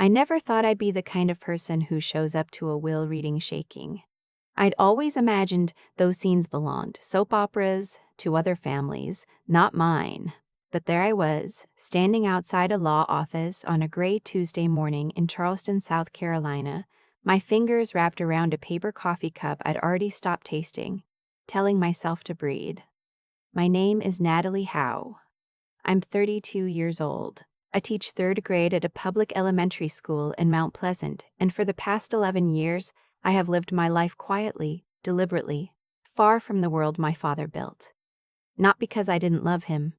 I never thought I'd be the kind of person who shows up to a will reading shaking. I'd always imagined those scenes belonged soap operas to other families, not mine. But there I was, standing outside a law office on a gray Tuesday morning in Charleston, South Carolina, my fingers wrapped around a paper coffee cup I'd already stopped tasting, telling myself to breathe. My name is Natalie Howe. I'm 32 years old. I teach third grade at a public elementary school in Mount Pleasant, and for the past 11 years, I have lived my life quietly, deliberately, far from the world my father built. Not because I didn't love him,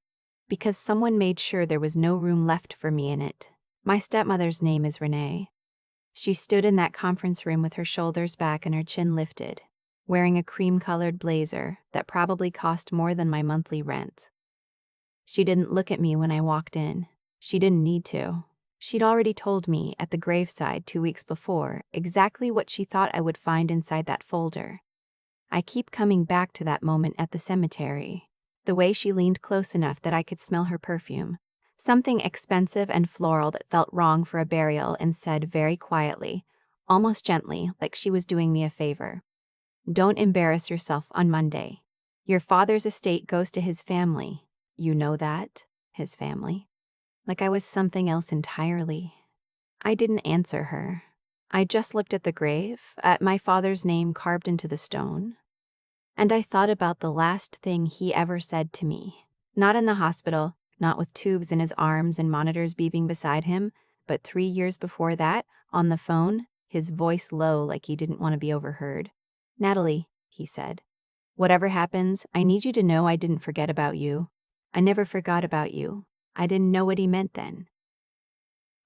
because someone made sure there was no room left for me in it. My stepmother's name is Renee. She stood in that conference room with her shoulders back and her chin lifted, wearing a cream-colored blazer that probably cost more than my monthly rent. She didn't look at me when I walked in. She didn't need to. She'd already told me at the graveside 2 weeks before exactly what she thought I would find inside that folder. I keep coming back to that moment at the cemetery. The way she leaned close enough that I could smell her perfume. Something expensive and floral that felt wrong for a burial, and said very quietly, almost gently, like she was doing me a favor. Don't embarrass yourself on Monday. Your father's estate goes to his family. You know that? His family. Like I was something else entirely. I didn't answer her. I just looked at the grave, at my father's name carved into the stone. And I thought about the last thing he ever said to me. Not in the hospital, not with tubes in his arms and monitors beeping beside him, but 3 years before that, on the phone, his voice low like he didn't want to be overheard. Natalie, he said, whatever happens, I need you to know I didn't forget about you. I never forgot about you. I didn't know what he meant then.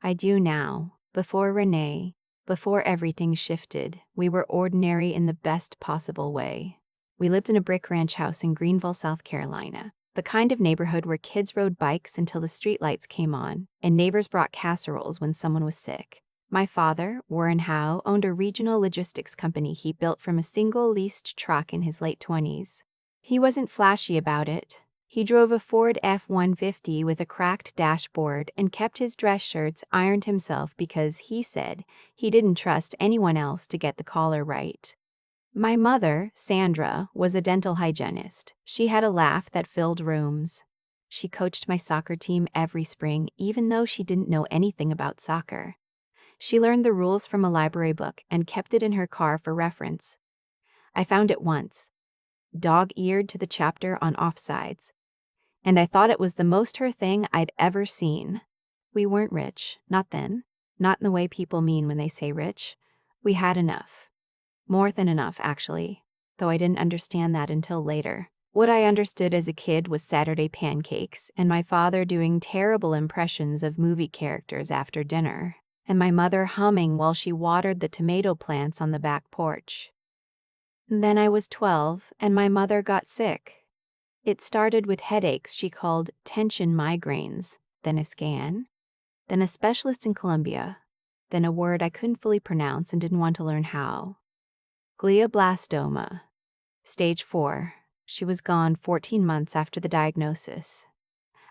I do now. Before Renee, before everything shifted, we were ordinary in the best possible way. We lived in a brick ranch house in Greenville, South Carolina, the kind of neighborhood where kids rode bikes until the streetlights came on, and neighbors brought casseroles when someone was sick. My father, Warren Howe, owned a regional logistics company he built from a single leased truck in his late 20s. He wasn't flashy about it. He drove a Ford F-150 with a cracked dashboard and kept his dress shirts ironed himself because he said he didn't trust anyone else to get the collar right. My mother, Sandra, was a dental hygienist. She had a laugh that filled rooms. She coached my soccer team every spring, even though she didn't know anything about soccer. She learned the rules from a library book and kept it in her car for reference. I found it once, dog-eared to the chapter on offsides, and I thought it was the most her thing I'd ever seen. We weren't rich, not then, not in the way people mean when they say rich. We had enough. More than enough, actually, though I didn't understand that until later. What I understood as a kid was Saturday pancakes, and my father doing terrible impressions of movie characters after dinner, and my mother humming while she watered the tomato plants on the back porch. Then I was 12, and my mother got sick. It started with headaches she called tension migraines, then a scan, then a specialist in Columbia, then a word I couldn't fully pronounce and didn't want to learn how. Glioblastoma. Stage 4. She was gone 14 months after the diagnosis.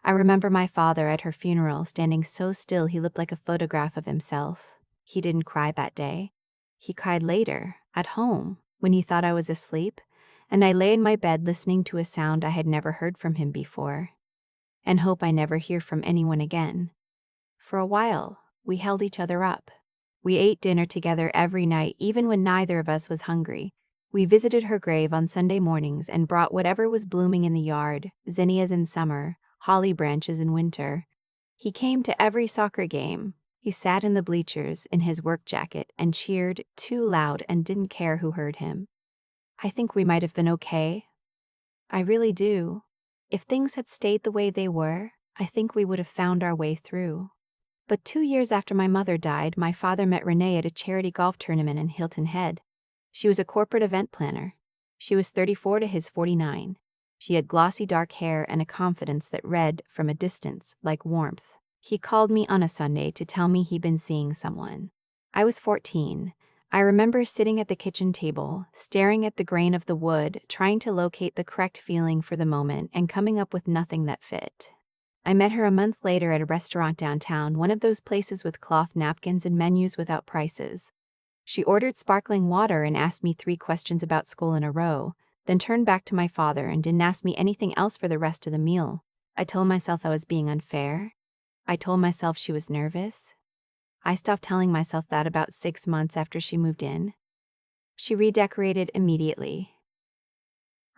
I remember my father at her funeral standing so still he looked like a photograph of himself. He didn't cry that day. He cried later, at home, when he thought I was asleep, and I lay in my bed listening to a sound I had never heard from him before, and hope I never hear from anyone again. For a while, we held each other up. We ate dinner together every night, even when neither of us was hungry. We visited her grave on Sunday mornings and brought whatever was blooming in the yard, zinnias in summer, holly branches in winter. He came to every soccer game. He sat in the bleachers in his work jacket and cheered too loud and didn't care who heard him. I think we might have been okay. I really do. If things had stayed the way they were, I think we would have found our way through. But 2 years after my mother died, my father met Renee at a charity golf tournament in Hilton Head. She was a corporate event planner. She was 34 to his 49. She had glossy dark hair and a confidence that read, from a distance, like warmth. He called me on a Sunday to tell me he'd been seeing someone. I was 14. I remember sitting at the kitchen table, staring at the grain of the wood, trying to locate the correct feeling for the moment and coming up with nothing that fit. I met her a month later at a restaurant downtown, one of those places with cloth napkins and menus without prices. She ordered sparkling water and asked me 3 questions about school in a row, then turned back to my father and didn't ask me anything else for the rest of the meal. I told myself I was being unfair. I told myself she was nervous. I stopped telling myself that about 6 months after she moved in. She redecorated immediately.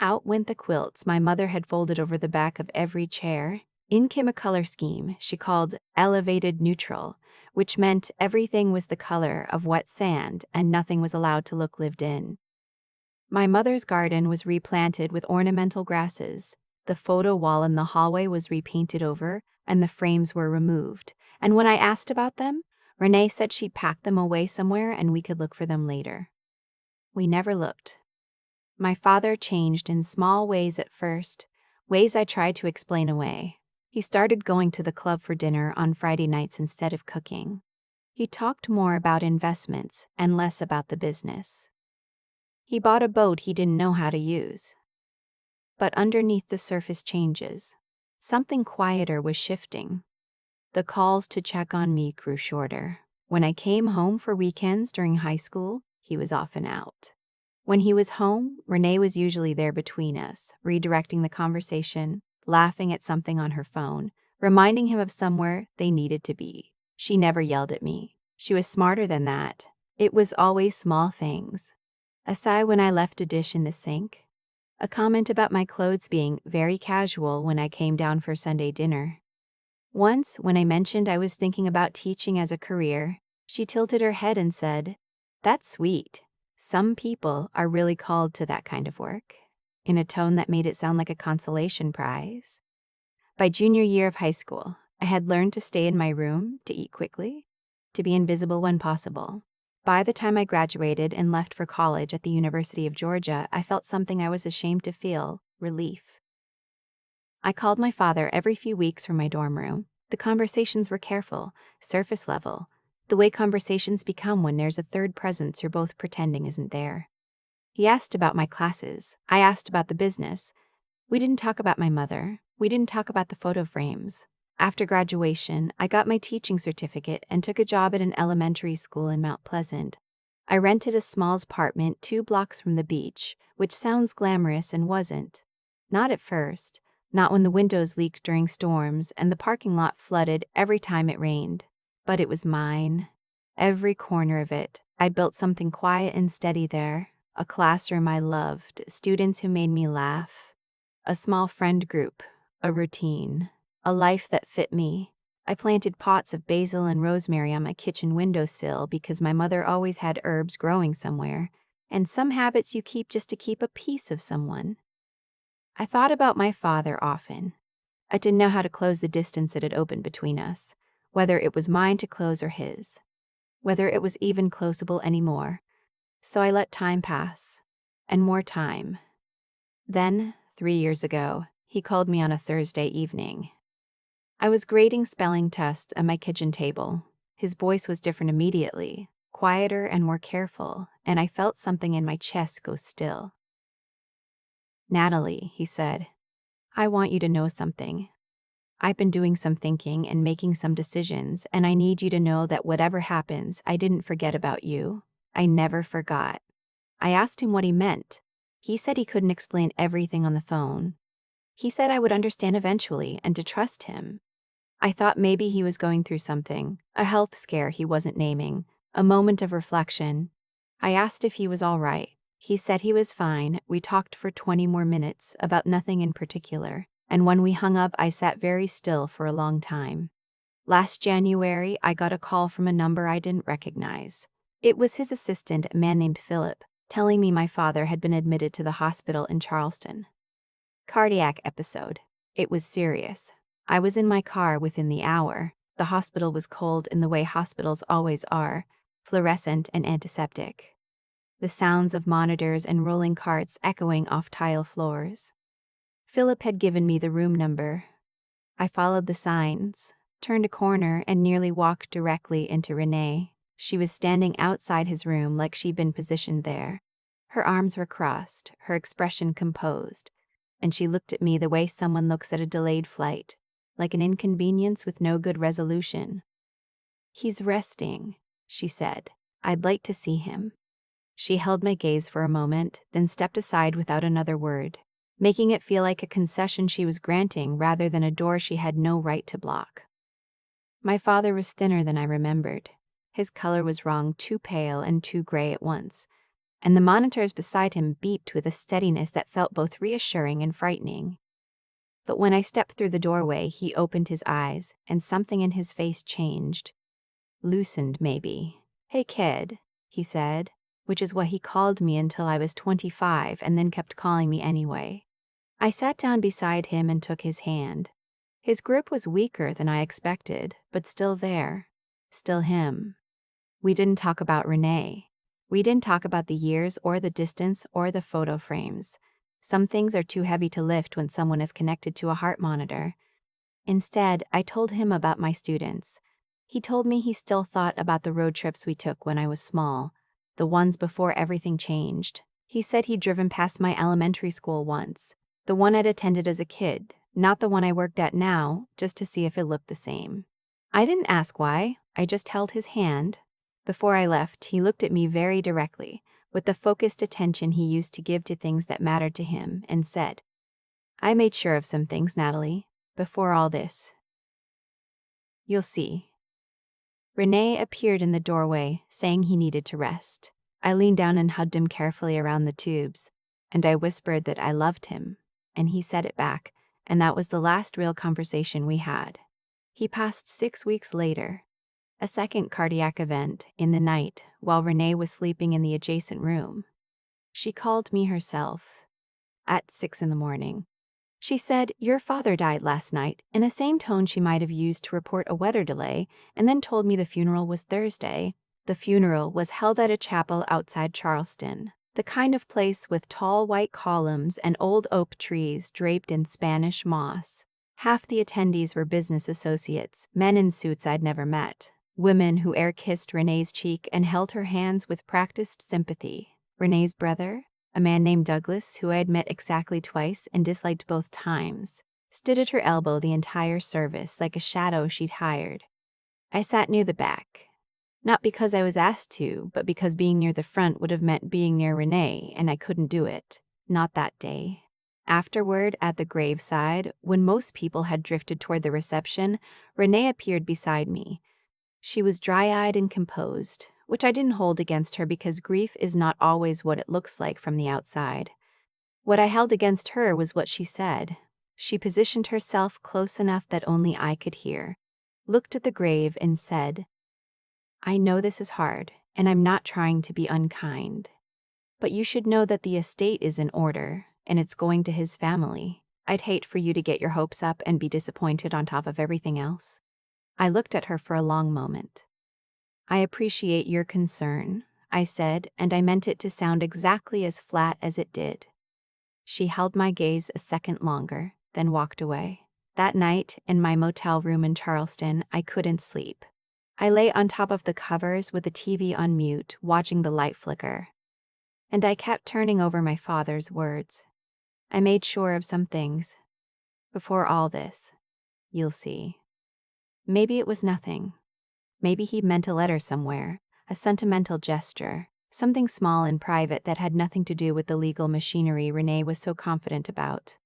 Out went the quilts my mother had folded over the back of every chair. In came a color scheme she called elevated neutral, which meant everything was the color of wet sand and nothing was allowed to look lived in. My mother's garden was replanted with ornamental grasses. The photo wall in the hallway was repainted over, and the frames were removed. And when I asked about them, Renee said she'd packed them away somewhere and we could look for them later. We never looked. My father changed in small ways at first, ways I tried to explain away. He started going to the club for dinner on Friday nights instead of cooking. He talked more about investments and less about the business. He bought a boat he didn't know how to use. But underneath the surface changes, something quieter was shifting. The calls to check on me grew shorter. When I came home for weekends during high school, he was often out. When he was home, Renee was usually there between us, redirecting the conversation, laughing at something on her phone, reminding him of somewhere they needed to be. She never yelled at me. She was smarter than that. It was always small things. A sigh when I left a dish in the sink. A comment about my clothes being very casual when I came down for Sunday dinner. Once, when I mentioned I was thinking about teaching as a career, she tilted her head and said, "That's sweet. Some people are really called to that kind of work," in a tone that made it sound like a consolation prize. By junior year of high school, I had learned to stay in my room, to eat quickly, to be invisible when possible. By the time I graduated and left for college at the University of Georgia, I felt something I was ashamed to feel: relief. I called my father every few weeks from my dorm room. The conversations were careful, surface level, the way conversations become when there's a third presence you're both pretending isn't there. He asked about my classes. I asked about the business. We didn't talk about my mother. We didn't talk about the photo frames. After graduation, I got my teaching certificate and took a job at an elementary school in Mount Pleasant. I rented a small apartment 2 blocks from the beach, which sounds glamorous and wasn't. Not at first. Not when the windows leaked during storms and the parking lot flooded every time it rained. But it was mine. Every corner of it. I built something quiet and steady there. A classroom I loved, students who made me laugh. A small friend group, a routine, a life that fit me. I planted pots of basil and rosemary on my kitchen windowsill because my mother always had herbs growing somewhere, and some habits you keep just to keep a piece of someone. I thought about my father often. I didn't know how to close the distance that had opened between us, whether it was mine to close or his, whether it was even closable anymore. So I let time pass, and more time. Then, 3 years ago, he called me on a Thursday evening. I was grading spelling tests at my kitchen table. His voice was different immediately, quieter and more careful, and I felt something in my chest go still. "Natalie," he said, "I want you to know something. I've been doing some thinking and making some decisions, and I need you to know that whatever happens, I didn't forget about you. I never forgot." I asked him what he meant. He said he couldn't explain everything on the phone. He said I would understand eventually and to trust him. I thought maybe he was going through something, a health scare he wasn't naming, a moment of reflection. I asked if he was all right. He said he was fine. We talked for 20 more minutes about nothing in particular, and when we hung up, I sat very still for a long time. Last January, I got a call from a number I didn't recognize. It was his assistant, a man named Philip, telling me my father had been admitted to the hospital in Charleston. Cardiac episode. It was serious. I was in my car within the hour. The hospital was cold in the way hospitals always are, fluorescent and antiseptic. The sounds of monitors and rolling carts echoing off tile floors. Philip had given me the room number. I followed the signs, turned a corner, and nearly walked directly into Renee. She was standing outside his room like she'd been positioned there. Her arms were crossed, her expression composed, and she looked at me the way someone looks at a delayed flight. like an inconvenience with no good resolution. "He's resting," she said. "I'd like to see him." She held my gaze for a moment, then stepped aside without another word, making it feel like a concession she was granting rather than a door she had no right to block. My father was thinner than I remembered. His color was wrong, too pale and too gray at once, and the monitors beside him beeped with a steadiness that felt both reassuring and frightening. But when I stepped through the doorway, he opened his eyes, and something in his face changed. Loosened, maybe. "Hey, kid," he said, which is what he called me until I was 25 and then kept calling me anyway. I sat down beside him and took his hand. His grip was weaker than I expected, but still there. Still him. We didn't talk about Renee. We didn't talk about the years or the distance or the photo frames. Some things are too heavy to lift when someone is connected to a heart monitor. Instead, I told him about my students. He told me he still thought about the road trips we took when I was small, the ones before everything changed. He said he'd driven past my elementary school once, the one I'd attended as a kid, not the one I worked at now, just to see if it looked the same. I didn't ask why, I just held his hand. Before I left, he looked at me very directly, with the focused attention he used to give to things that mattered to him, and said, "I made sure of some things, Natalie, before all this. You'll see." Renee appeared in the doorway, saying he needed to rest. I leaned down and hugged him carefully around the tubes, and I whispered that I loved him, and he said it back, and that was the last real conversation we had. He passed 6 weeks later. A second cardiac event, in the night, while Renee was sleeping in the adjacent room. She called me herself. At 6 in the morning. She said, "Your father died last night," in the same tone she might have used to report a weather delay, and then told me the funeral was Thursday. The funeral was held at a chapel outside Charleston, the kind of place with tall white columns and old oak trees draped in Spanish moss. Half the attendees were business associates, men in suits I'd never met, women who air-kissed Renee's cheek and held her hands with practiced sympathy. Renee's brother, a man named Douglas, who I had met exactly twice and disliked both times, stood at her elbow the entire service like a shadow she'd hired. I sat near the back. Not because I was asked to, but because being near the front would have meant being near Renee, and I couldn't do it. Not that day. Afterward, at the graveside, when most people had drifted toward the reception, Renee appeared beside me. She was dry-eyed and composed, which I didn't hold against her because grief is not always what it looks like from the outside. What I held against her was what she said. She positioned herself close enough that only I could hear, looked at the grave and said, "I know this is hard, and I'm not trying to be unkind. But you should know that the estate is in order, and it's going to his family. I'd hate for you to get your hopes up and be disappointed on top of everything else." I looked at her for a long moment. "I appreciate your concern," I said, and I meant it to sound exactly as flat as it did. She held my gaze a second longer, then walked away. That night, in my motel room in Charleston, I couldn't sleep. I lay on top of the covers with the TV on mute, watching the light flicker. And I kept turning over my father's words. I made sure of some things. Before all this, you'll see. Maybe it was nothing. Maybe he meant a letter somewhere, a sentimental gesture, something small and private that had nothing to do with the legal machinery Renee was so confident about.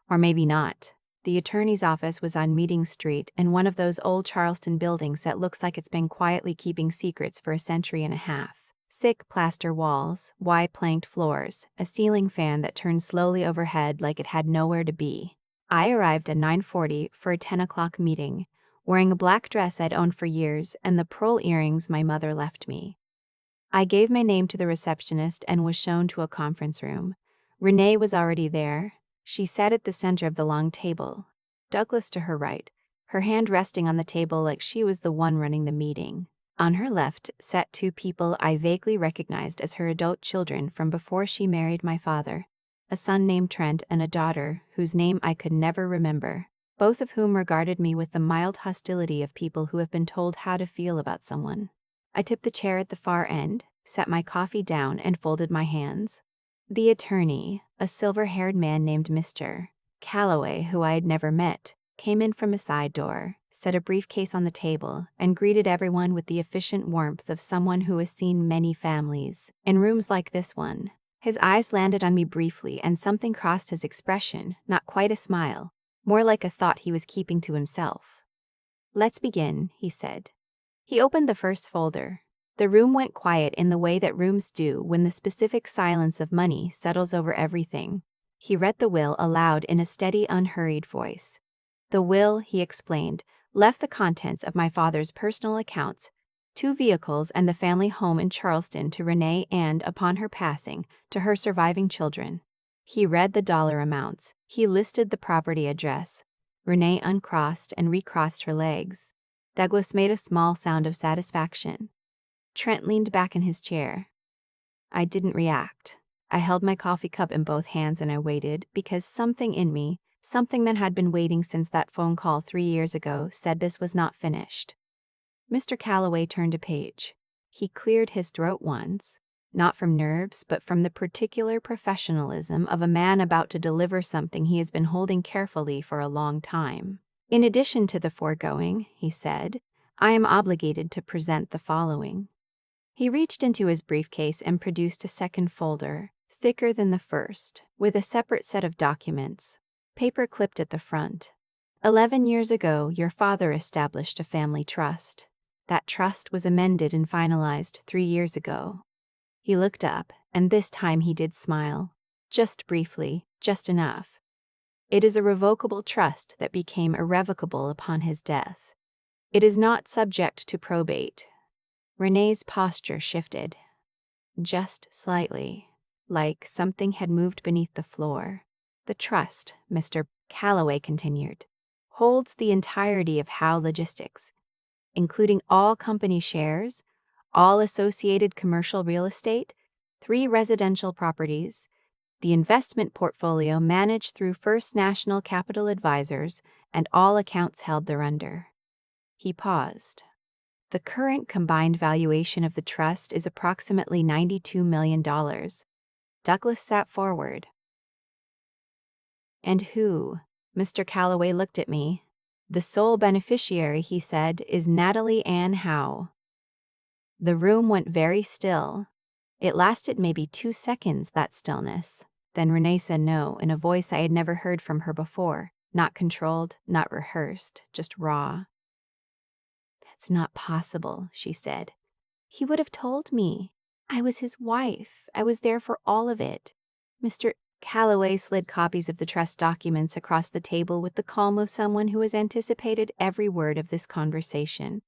Or maybe not. The attorney's office was on Meeting Street in one of those old Charleston buildings that looks like it's been quietly keeping secrets for a century and a half. Thick plaster walls, wide planked floors, a ceiling fan that turned slowly overhead like it had nowhere to be. I arrived at 9:40 for a 10 o'clock meeting, wearing a black dress I'd owned for years and the pearl earrings my mother left me. I gave my name to the receptionist and was shown to a conference room. Renee was already there. She sat at the center of the long table, Douglas to her right, her hand resting on the table like she was the one running the meeting. On her left sat 2 people I vaguely recognized as her adult children from before she married my father, a son named Trent and a daughter whose name I could never remember, both of whom regarded me with the mild hostility of people who have been told how to feel about someone. I tipped the chair at the far end, set my coffee down, and folded my hands. The attorney, a silver-haired man named Mr. Calloway, who I had never met, came in from a side door, set a briefcase on the table, and greeted everyone with the efficient warmth of someone who has seen many families in rooms like this one. His eyes landed on me briefly, and something crossed his expression, not quite a smile, more like a thought he was keeping to himself. "Let's begin," he said. He opened the first folder. The room went quiet in the way that rooms do when the specific silence of money settles over everything. He read the will aloud in a steady, unhurried voice. The will, he explained, left the contents of my father's personal accounts, 2 vehicles and the family home in Charleston to Renee and, upon her passing, to her surviving children. He read the dollar amounts. He listed the property address. Renee uncrossed and recrossed her legs. Douglas made a small sound of satisfaction. Trent leaned back in his chair. I didn't react. I held my coffee cup in both hands and I waited, because something in me, something that had been waiting since that phone call 3 years ago, said this was not finished. Mr. Calloway turned a page. He cleared his throat once, not from nerves, but from the particular professionalism of a man about to deliver something he has been holding carefully for a long time. In addition to the foregoing, he said, I am obligated to present the following. He reached into his briefcase and produced a second folder, thicker than the first, with a separate set of documents, paper clipped at the front. 11 years ago, your father established a family trust. That trust was amended and finalized 3 years ago. He looked up, and this time he did smile. Just briefly, just enough. It is a revocable trust that became irrevocable upon his death. It is not subject to probate. Renee's posture shifted. Just slightly, like something had moved beneath the floor. The trust, Mr. Calloway continued, holds the entirety of Howe Logistics, including all company shares, all associated commercial real estate, 3 residential properties, the investment portfolio managed through First National Capital Advisors, and all accounts held thereunder. He paused. The current combined valuation of the trust is approximately $92 million. Douglas sat forward. And who? Mr. Calloway looked at me. The sole beneficiary, he said, is Natalie Howe. The room went very still. It lasted maybe 2 seconds, that stillness. Then Renee said no, in a voice I had never heard from her before, not controlled, not rehearsed, just raw. That's not possible, she said. He would have told me. I was his wife. I was there for all of it. Mr. Calloway slid copies of the trust documents across the table with the calm of someone who has anticipated every word of this conversation.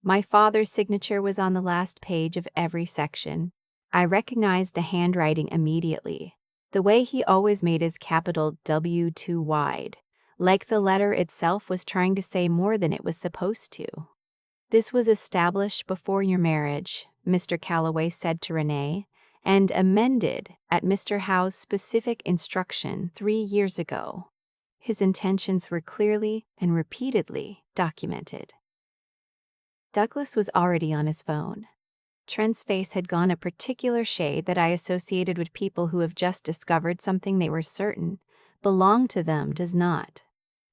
My father's signature was on the last page of every section. I recognized the handwriting immediately. The way he always made his capital W too wide, like the letter itself was trying to say more than it was supposed to. This was established before your marriage, Mr. Calloway said to Renee, and amended at Mr. Howe's specific instruction 3 years ago. His intentions were clearly and repeatedly documented. Douglas was already on his phone. Trent's face had gone a particular shade that I associated with people who have just discovered something they were certain belonged to them does not.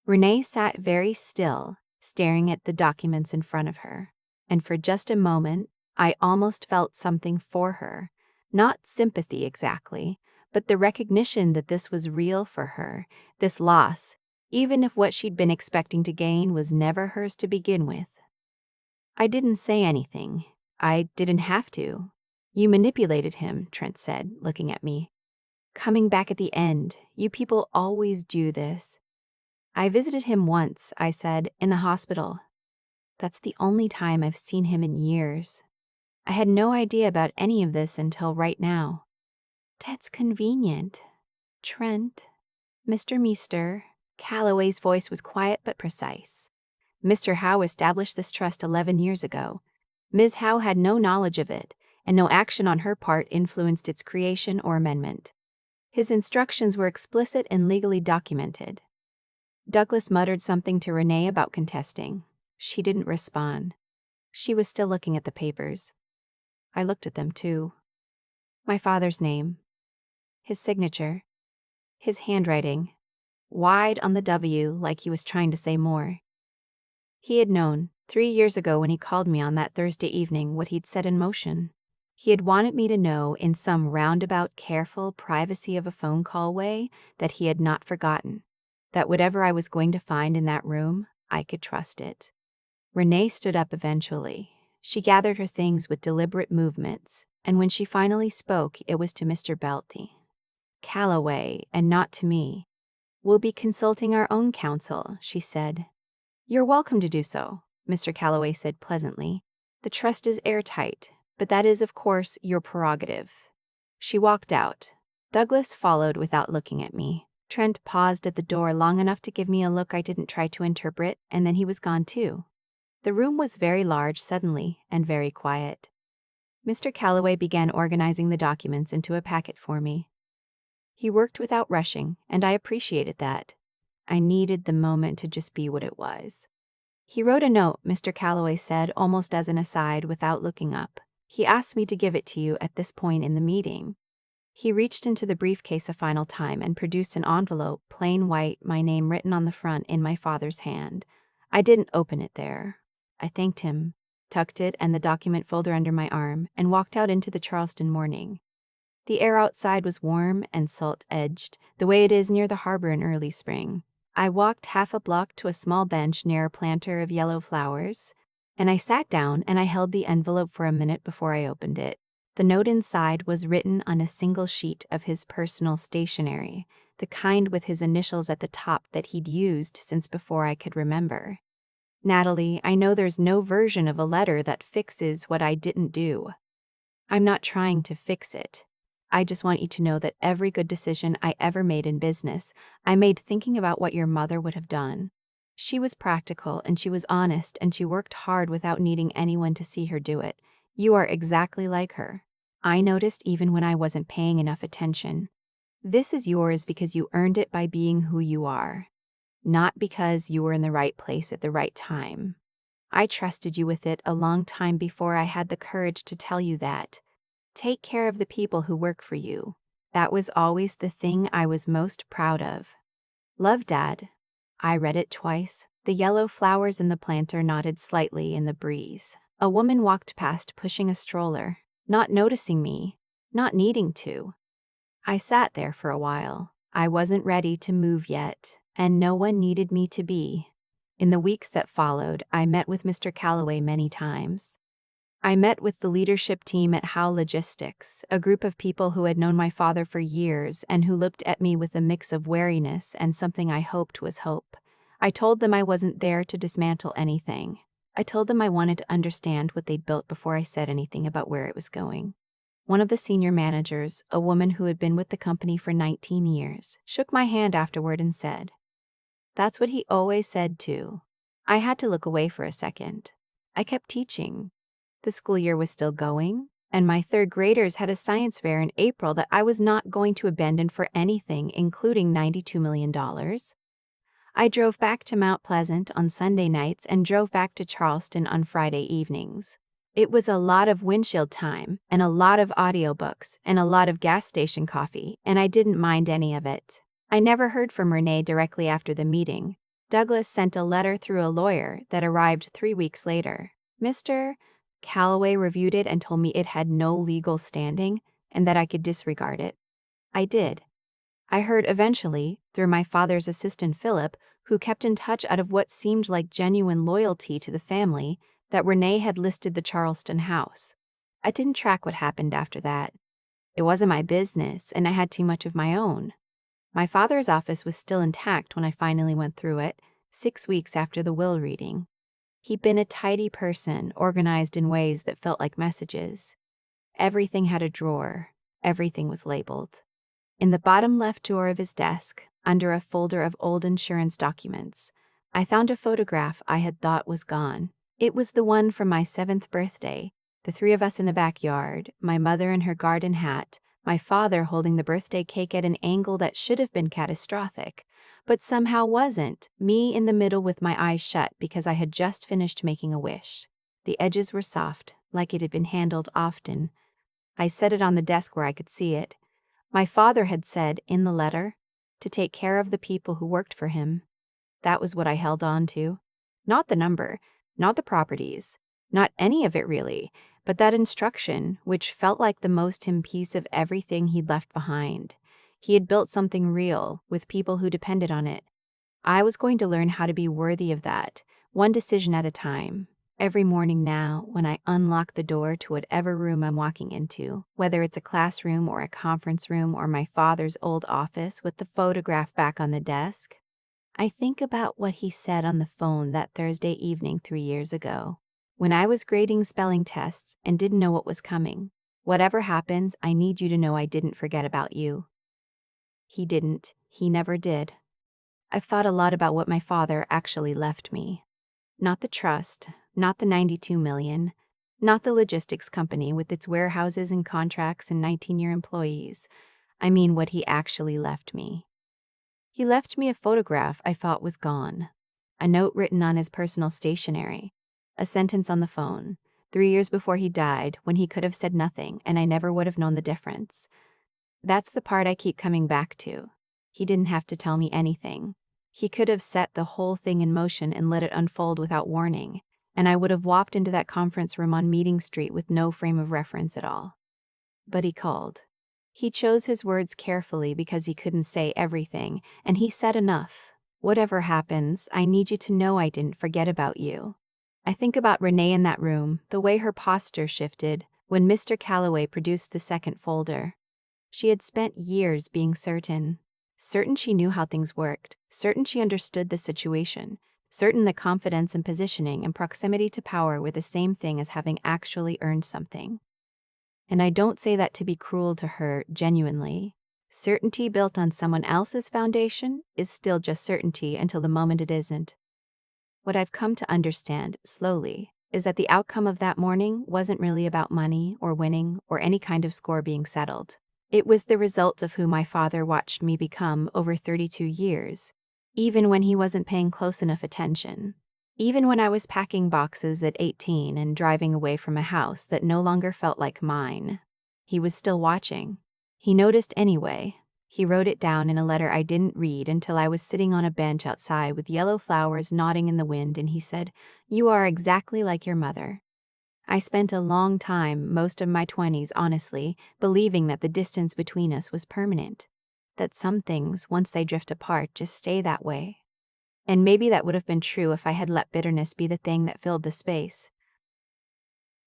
Renee sat very still, staring at the documents in front of her, and for just a moment I almost felt something for her, not sympathy exactly, but the recognition that this was real for her, this loss, even if what she'd been expecting to gain was never hers to begin with. I didn't say anything. I didn't have to. You manipulated him, Trent said, looking at me. Coming back at the end, you people always do this. I visited him once, I said, in the hospital. That's the only time I've seen him in years. I had no idea about any of this until right now. That's convenient. Trent. Mr. Meester. Calloway's voice was quiet but precise. Mr. Howe established this trust 11 years ago. Ms. Howe had no knowledge of it, and no action on her part influenced its creation or amendment. His instructions were explicit and legally documented. Douglas muttered something to Renee about contesting. She didn't respond. She was still looking at the papers. I looked at them too. My father's name. His signature. His handwriting. wide on the W, like he was trying to say more. He had known, 3 years ago when he called me on that Thursday evening, what he'd set in motion. He had wanted me to know in some roundabout, careful privacy of a phone call way that he had not forgotten, that whatever I was going to find in that room, I could trust it. Renee stood up eventually. She gathered her things with deliberate movements, and when she finally spoke, it was to Mr. Belty Calloway, and not to me. "We'll be consulting our own counsel," she said. "You're welcome to do so," Mr. Calloway said pleasantly. "The trust is airtight, but that is, of course, your prerogative." She walked out. Douglas followed without looking at me. Trent paused at the door long enough to give me a look I didn't try to interpret, and then he was gone too. The room was very large suddenly, and very quiet. Mr. Calloway began organizing the documents into a packet for me. He worked without rushing, and I appreciated that. I needed the moment to just be what it was. "He wrote a note," Mr. Calloway said, almost as an aside, without looking up. "He asked me to give it to you at this point in the meeting." He reached into the briefcase a final time and produced an envelope, plain white, my name written on the front in my father's hand. I didn't open it there. I thanked him, tucked it and the document folder under my arm, and walked out into the Charleston morning. The air outside was warm and salt-edged, the way it is near the harbor in early spring. I walked half a block to a small bench near a planter of yellow flowers, and I sat down and I held the envelope for a minute before I opened it. The note inside was written on a single sheet of his personal stationery, the kind with his initials at the top that he'd used since before I could remember. "Natalie, I know there's no version of a letter that fixes what I didn't do. I'm not trying to fix it. I just want you to know that every good decision I ever made in business, I made thinking about what your mother would have done. She was practical and she was honest and she worked hard without needing anyone to see her do it. You are exactly like her. I noticed even when I wasn't paying enough attention. This is yours because you earned it by being who you are, not because you were in the right place at the right time. I trusted you with it a long time before I had the courage to tell you that. Take care of the people who work for you. That was always the thing I was most proud of. Love, Dad." I read it twice. The yellow flowers in the planter nodded slightly in the breeze. A woman walked past pushing a stroller, not noticing me, not needing to. I sat there for a while. I wasn't ready to move yet, and no one needed me to be. In the weeks that followed, I met with Mr. Calloway many times. I met with the leadership team at Howe Logistics, a group of people who had known my father for years and who looked at me with a mix of wariness and something I hoped was hope. I told them I wasn't there to dismantle anything. I told them I wanted to understand what they'd built before I said anything about where it was going. One of the senior managers, a woman who had been with the company for 19 years, shook my hand afterward and said, "That's what he always said too." I had to look away for a second. I kept teaching. The school year was still going, and my third graders had a science fair in April that I was not going to abandon for anything, including $92 million. I drove back to Mount Pleasant on Sunday nights and drove back to Charleston on Friday evenings. It was a lot of windshield time, and a lot of audiobooks, and a lot of gas station coffee, and I didn't mind any of it. I never heard from Renee directly after the meeting. Douglas sent a letter through a lawyer that arrived 3 weeks later. Mr. Calloway reviewed it and told me it had no legal standing and that I could disregard it. I did. I heard eventually, through my father's assistant Philip, who kept in touch out of what seemed like genuine loyalty to the family, that Renee had listed the Charleston house. I didn't track what happened after that. It wasn't my business, and I had too much of my own. My father's office was still intact when I finally went through it, 6 weeks after the will reading. He'd been a tidy person, organized in ways that felt like messages. Everything had a drawer. Everything was labeled. In the bottom left drawer of his desk, under a folder of old insurance documents, I found a photograph I had thought was gone. It was the one from my 7th birthday, the 3 of us in the backyard, my mother in her garden hat, my father holding the birthday cake at an angle that should have been catastrophic, but somehow wasn't, me in the middle with my eyes shut because I had just finished making a wish. The edges were soft, like it had been handled often. I set it on the desk where I could see it. My father had said, in the letter, to take care of the people who worked for him. That was what I held on to. Not the number, not the properties, not any of it really, but that instruction, which felt like the most him piece of everything he'd left behind. He had built something real, with people who depended on it. I was going to learn how to be worthy of that, one decision at a time. Every morning now, when I unlock the door to whatever room I'm walking into, whether it's a classroom or a conference room or my father's old office with the photograph back on the desk, I think about what he said on the phone that Thursday evening 3 years ago, when I was grading spelling tests and didn't know what was coming. Whatever happens, I need you to know I didn't forget about you. He didn't. He never did. I've thought a lot about what my father actually left me. Not the trust, not the 92 million, not the logistics company with its warehouses and contracts and 19-year employees. I mean what he actually left me. He left me a photograph I thought was gone, a note written on his personal stationery, a sentence on the phone, 3 years before he died when he could have said nothing and I never would have known the difference. That's the part I keep coming back to. He didn't have to tell me anything. He could have set the whole thing in motion and let it unfold without warning, and I would have walked into that conference room on Meeting Street with no frame of reference at all. But he called. He chose his words carefully because he couldn't say everything, and he said enough. Whatever happens, I need you to know I didn't forget about you. I think about Renee in that room, the way her posture shifted when Mr. Calloway produced the second folder. She had spent years being certain she knew how things worked, certain she understood the situation, certain that confidence and positioning and proximity to power were the same thing as having actually earned something. And I don't say that to be cruel to her, genuinely. Certainty built on someone else's foundation is still just certainty until the moment it isn't. What I've come to understand, slowly, is that the outcome of that morning wasn't really about money or winning or any kind of score being settled. It was the result of who my father watched me become over 32 years, even when he wasn't paying close enough attention. Even when I was packing boxes at 18 and driving away from a house that no longer felt like mine, he was still watching. He noticed anyway. He wrote it down in a letter I didn't read until I was sitting on a bench outside with yellow flowers nodding in the wind, and he said, "You are exactly like your mother." I spent a long time, most of my 20s, honestly, believing that the distance between us was permanent, that some things, once they drift apart, just stay that way. And maybe that would have been true if I had let bitterness be the thing that filled the space.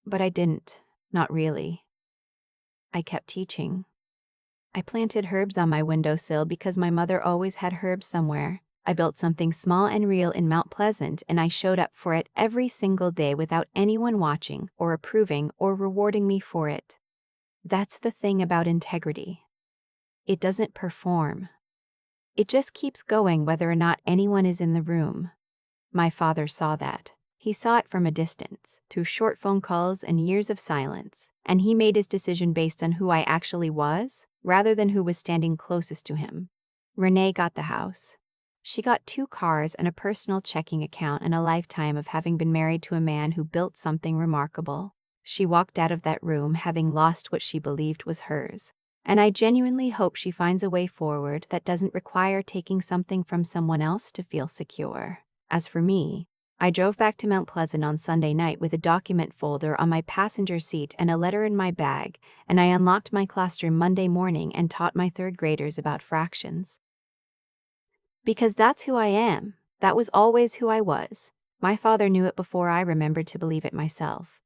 But I didn't, not really. I kept teaching. I planted herbs on my windowsill because my mother always had herbs somewhere. I built something small and real in Mount Pleasant, and I showed up for it every single day without anyone watching or approving or rewarding me for it. That's the thing about integrity. It doesn't perform. It just keeps going whether or not anyone is in the room. My father saw that. He saw it from a distance, through short phone calls and years of silence, and he made his decision based on who I actually was, rather than who was standing closest to him. Renee got the house. She got 2 cars and a personal checking account and a lifetime of having been married to a man who built something remarkable. She walked out of that room having lost what she believed was hers. And I genuinely hope she finds a way forward that doesn't require taking something from someone else to feel secure. As for me, I drove back to Mount Pleasant on Sunday night with a document folder on my passenger seat and a letter in my bag, and I unlocked my classroom Monday morning and taught my 3rd graders about fractions. Because that's who I am. That was always who I was. My father knew it before I remembered to believe it myself.